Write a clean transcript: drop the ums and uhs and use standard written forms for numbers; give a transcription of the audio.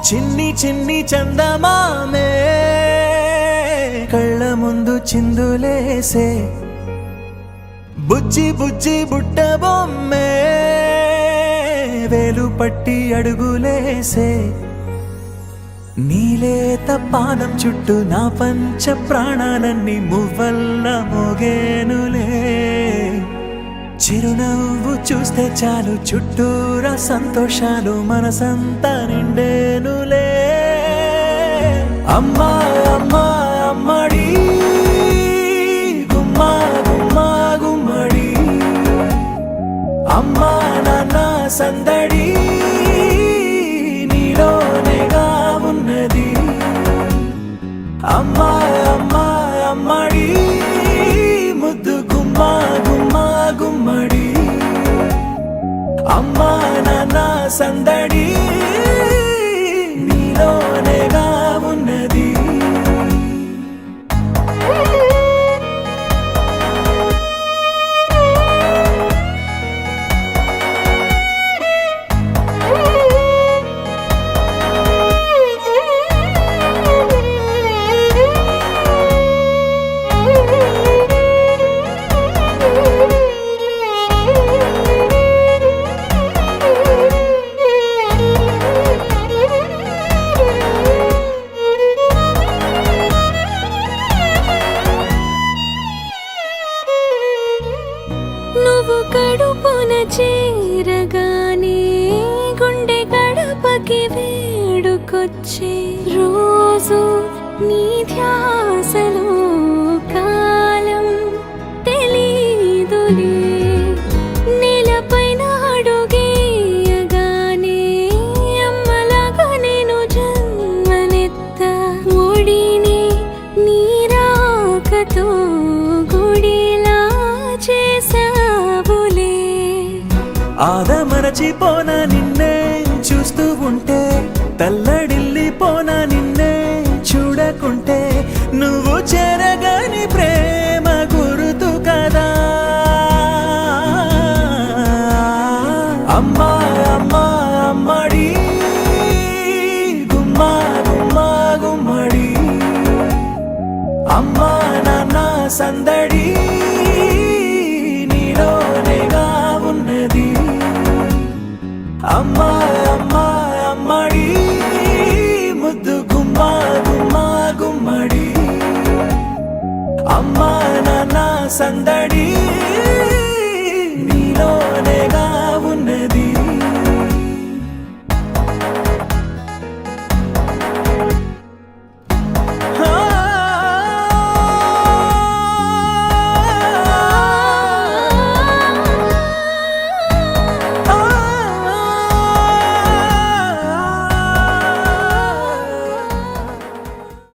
చిన్ని చిన్ని చందమామే కళ్ళ ముందు చిందులేసే బుజ్జి బుజ్జి బుట్ట బొమ్మే వేలు పట్టి అడుగులేసే నీలేత పాదం చుట్టూ నా పంచ ప్రాణాలన్నీ మువ్వల్ల మోగేనులే చిరునవ్వు చూస్తే చాలు చుట్టూరా సంతోషాలు మనసంతా నిండేనులే అమ్మా అమ్మా అమ్మడి గుమ్మా గుమ్మా గుమ్మడి అమ్మా నాన్న సందడి నీలోనేగా ఉన్నది అమ్మా అమ్మా అమ్మడి ముద్దు గుమ్మా గుమ్మా గుమ్మడి అమ్మా నాన్న సందడి నీలోనేగా ఉన్నది నువ్వు కడుపున చేరగానే గుండె గడపకి వేడుకొచ్చే రోజు నీ ధ్యాసలో కాలం తెలీదులే నేలపైన అడుగేయగానే అమ్మలాగా నేను జన్మనెత్త ఒడిని నీ రాకతో గుడిలా చేసావులే ఆదమరచిపోన నిన్నే చూస్తూ ఉంటే తల్లడిల్లిపోన నిన్నే చూడకుంటే నువ్వు చెరగని ప్రేమ గురుతు కదా అమ్మా అమ్మా అమ్మడి గుమ్మా గుమ్మా గుమ్మడి అమ్మా నాన్న సందడి